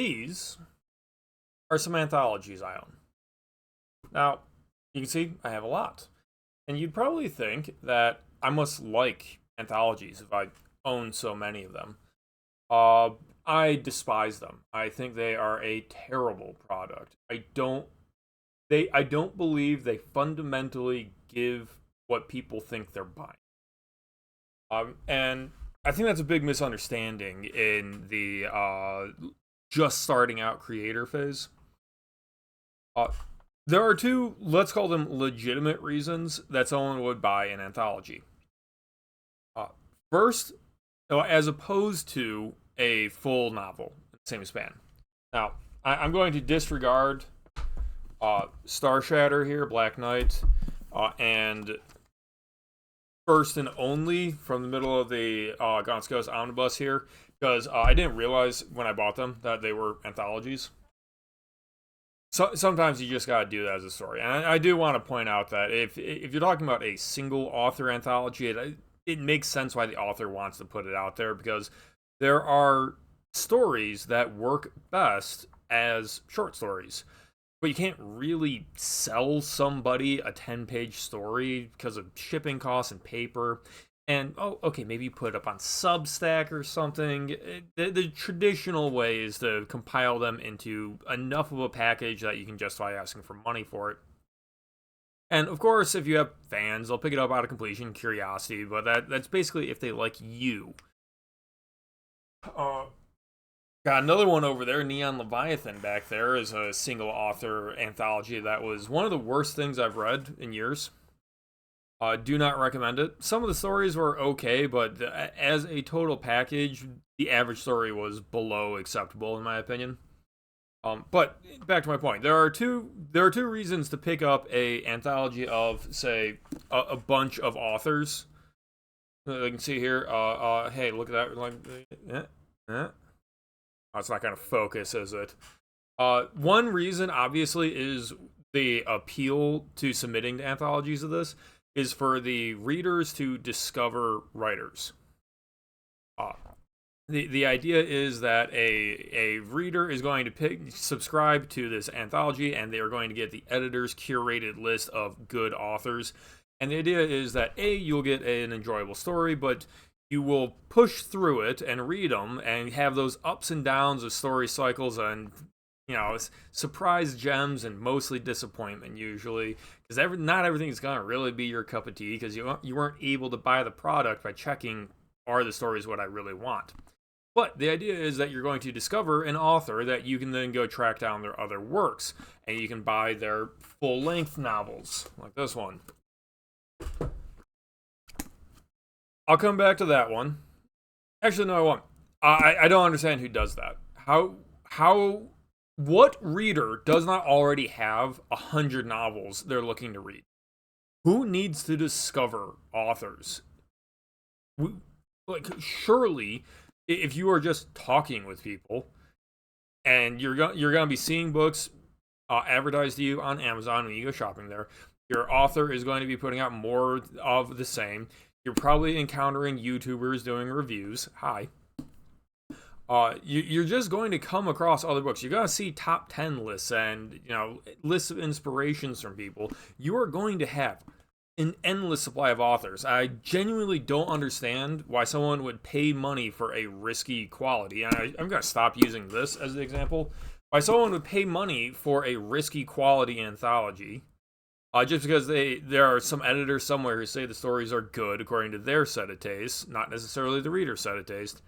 these are some anthologies I own. Now, you can see I have a lot. And you'd probably think that I must like anthologies if I own so many of them. Uh, I despise them. I think they are a terrible product. I don't believe they fundamentally give what people think they're buying. And I think that's a big misunderstanding in the just starting out creator phase. Uh, there are two, let's call them legitimate reasons that someone would buy an anthology. Uh, First, as opposed to a full novel, same span. Now, I'm going to disregard Star Shatter here, Black Knight, and First and Only from the middle of the Gaunt's Ghost Omnibus here, because I didn't realize when I bought them that they were anthologies. So sometimes you just gotta do that as a story, and I do want to point out that if you're talking about a single author anthology, it makes sense why the author wants to put it out there, because there are stories that work best as short stories, but you can't really sell somebody a 10-page story because of shipping costs and paper. And, oh, okay, maybe you put it up on Substack or something. The traditional way is to compile them into enough of a package that you can justify asking for money for it. And, of course, if you have fans, they'll pick it up out of completion, curiosity, but that's basically if they like you. Got another one over there, Neon Leviathan back there, is a single author anthology that was one of the worst things I've read in years. Do not recommend it. Some of the stories were okay, but as a total package, the average story was below acceptable in my opinion. But back to my point, there are two reasons to pick up a anthology of, say, a bunch of authors. You can see here. Hey, look at that. Like, oh, it's not going to focus, is it? One reason, obviously, is the appeal to submitting to anthologies of this is for the readers to discover writers. The idea is that a reader is going to subscribe to this anthology, and they are going to get the editor's curated list of good authors. And the idea is that you'll get an enjoyable story, but you will push through it and read them and have those ups and downs of story cycles and, surprise gems and mostly disappointment usually, because not everything is going to really be your cup of tea, because you weren't able to buy the product by checking, are the stories what I really want? But the idea is that you're going to discover an author that you can then go track down their other works, and you can buy their full-length novels, like this one. I'll come back to that one. Actually, no, I won't. I don't understand who does that. What reader does not already have 100 novels they're looking to read? Who needs to discover authors? Surely, if you are just talking with people, and you're gonna be seeing books advertised to you on Amazon when you go shopping there, your author is going to be putting out more of the same. You're probably encountering YouTubers doing reviews. Hi. You're just going to come across other books. You're going to see top 10 lists and, lists of inspirations from people. You are going to have an endless supply of authors. I genuinely don't understand why someone would pay money for a risky quality. And I'm going to stop using this as an example. Why someone would pay money for a risky quality anthology. Just because there are some editors somewhere who say the stories are good according to their set of taste, not necessarily the reader's set of taste,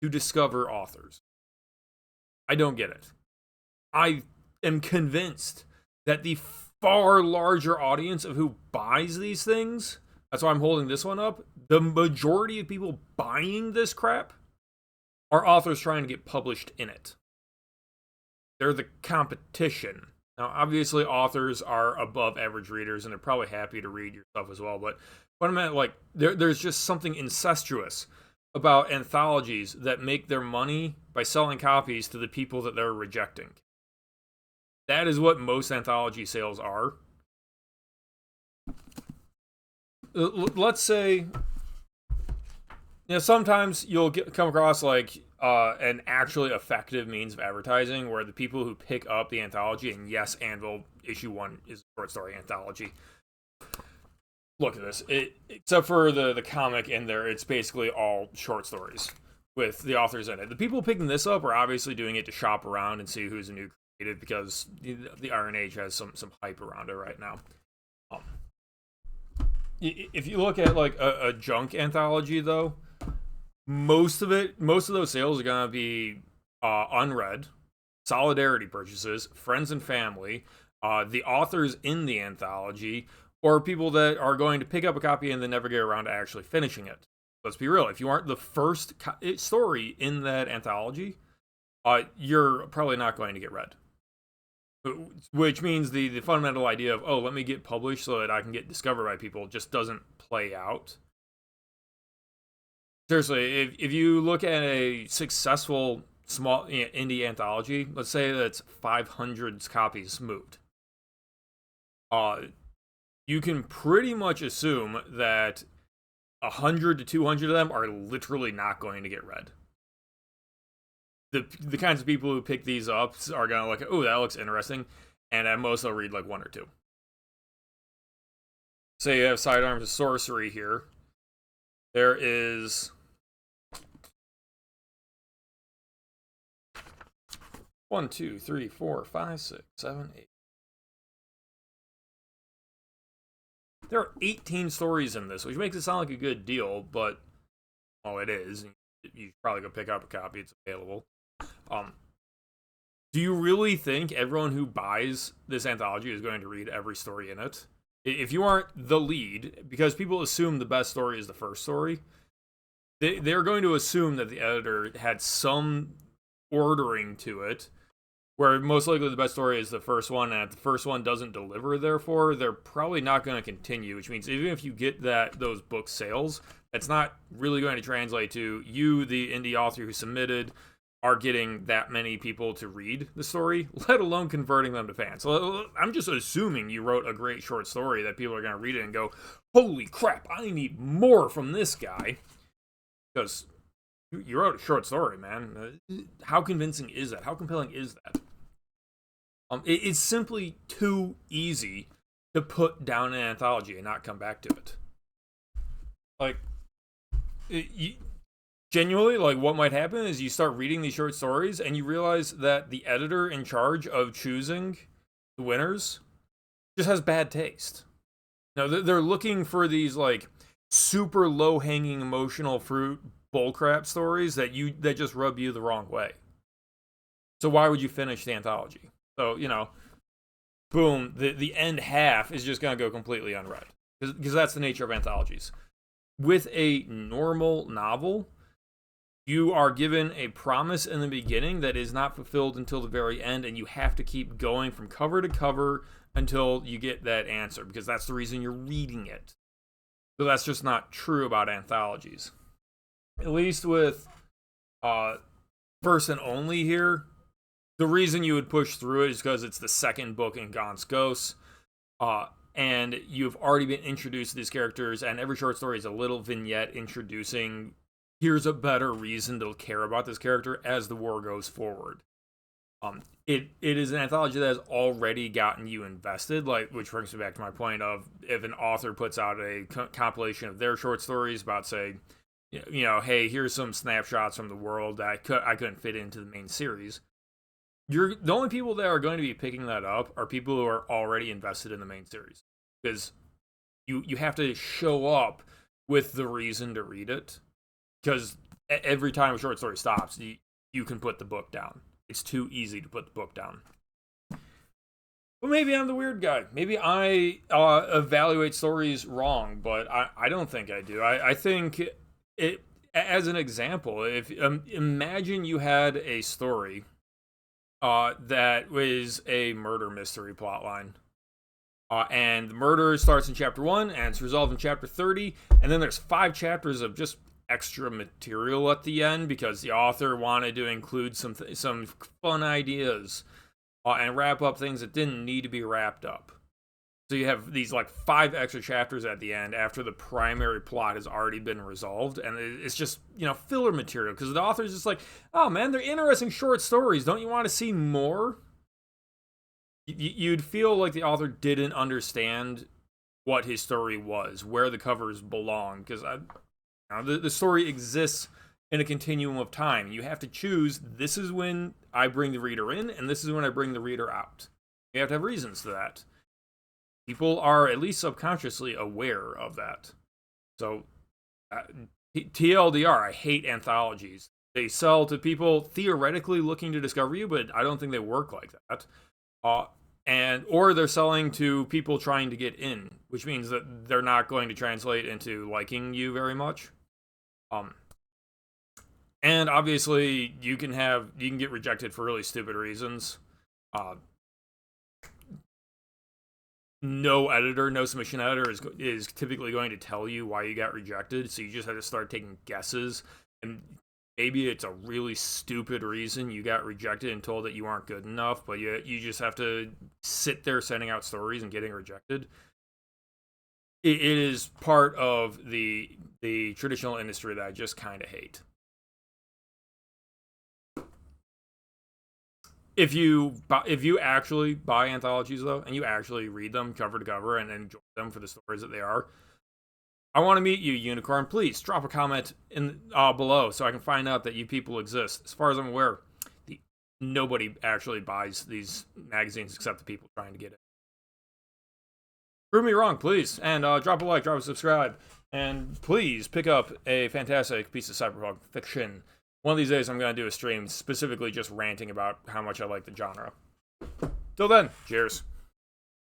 to discover authors. I don't get it. I am convinced that the far larger audience of who buys these things, that's why I'm holding this one up, the majority of people buying this crap are authors trying to get published in it. They're the competition. Now, obviously, authors are above average readers, and they're probably happy to read your stuff as well. But what I meant, there's just something incestuous about anthologies that make their money by selling copies to the people that they're rejecting. That is what most anthology sales are. Let's say, sometimes you'll come across an actually effective means of advertising where the people who pick up the anthology, and yes, Anvil issue 1 is a short story anthology. Look at this. Except for the comic in there, it's basically all short stories with the authors in it. The people picking this up are obviously doing it to shop around and see who's a new creative because the Iron Age has some hype around it right now. If you look at like a junk anthology, though, most of those sales are gonna be unread, solidarity purchases, friends and family, the authors in the anthology, or people that are going to pick up a copy and then never get around to actually finishing it. Let's be real. If you aren't the first story in that anthology, you're probably not going to get read. Which means the fundamental idea of, oh, let me get published so that I can get discovered by people just doesn't play out. Seriously, if you look at a successful small indie anthology, let's say that's 500 copies moved, you can pretty much assume that 100 to 200 of them are literally not going to get read. The kinds of people who pick these up are gonna like, oh, that looks interesting, and at most they'll read like 1 or 2. Say you have Sidearms of Sorcery here. There is 1, 2, 3, 4, 5, 6, 7, 8. There are 18 stories in this, which makes it sound like a good deal, but it is. You should probably go pick up a copy. It's available. Do you really think everyone who buys this anthology is going to read every story in it? If you aren't the lead, because people assume the best story is the first story, they're going to assume that the editor had some ordering to it, where most likely the best story is the first one, and if the first one doesn't deliver, therefore, they're probably not going to continue, which means even if you get those book sales, that's not really going to translate to you, the indie author who submitted, are getting that many people to read the story, let alone converting them to fans. So I'm just assuming you wrote a great short story that people are going to read it and go, holy crap, I need more from this guy. Because you wrote a short story, man. How convincing is that? How compelling is that? It's simply too easy to put down an anthology and not come back to it. Like, genuinely, like, what might happen is you start reading these short stories and you realize that the editor in charge of choosing the winners just has bad taste. Now, they're looking for these, like, super low-hanging emotional fruit bullcrap stories that just rub you the wrong way. So why would you finish the anthology? So, boom, the end half is just going to go completely unread. Because that's the nature of anthologies. With a normal novel, you are given a promise in the beginning that is not fulfilled until the very end, and you have to keep going from cover to cover until you get that answer, because that's the reason you're reading it. So that's just not true about anthologies. At least with First and Only here, the reason you would push through it is because it's the second book in Gaunt's Ghosts, and you've already been introduced to these characters, and every short story is a little vignette introducing, here's a better reason to care about this character as the war goes forward. It is an anthology that has already gotten you invested, which brings me back to my point of, if an author puts out a compilation of their short stories about, say, hey, here's some snapshots from the world that I couldn't fit into the main series. The only people that are going to be picking that up are people who are already invested in the main series, because you have to show up with the reason to read it, because every time a short story stops, you can put the book down. It's too easy to put the book down. But maybe I'm the weird guy. Maybe I evaluate stories wrong, but I don't think I do. I think it, as an example, if imagine you had a story that was a murder mystery plotline. And the murder starts in chapter 1 and it's resolved in chapter 30, and then there's 5 chapters of just extra material at the end because the author wanted to include some fun ideas and wrap up things that didn't need to be wrapped up. So you have these like 5 extra chapters at the end after the primary plot has already been resolved, and it's just, filler material because the author's just like, oh man, they're interesting short stories. Don't you want to see more? You'd feel like the author didn't understand what his story was, where the covers belong, because the story exists in a continuum of time. You have to choose, this is when I bring the reader in, and this is when I bring the reader out. You have to have reasons to that. People are at least subconsciously aware of that. So, TLDR, I hate anthologies. They sell to people theoretically looking to discover you, but I don't think they work like that. Or they're selling to people trying to get in, which means that they're not going to translate into liking you very much. And obviously, you can get rejected for really stupid reasons. No editor, no submission editor is typically going to tell you why you got rejected, so you just have to start taking guesses. And maybe it's a really stupid reason you got rejected and told that you aren't good enough, but you just have to sit there sending out stories and getting rejected. It is part of the traditional industry that I just kind of hate. If you actually buy anthologies, though, and you actually read them cover to cover and enjoy them for the stories that they are, I want to meet you, Unicorn. Please drop a comment in below so I can find out that you people exist. As far as I'm aware, nobody actually buys these magazines except the people trying to get it. Prove me wrong, please, and drop a like, drop a subscribe, and please pick up a fantastic piece of cyberpunk fiction. One of these days, I'm going to do a stream specifically just ranting about how much I like the genre. Till then, cheers.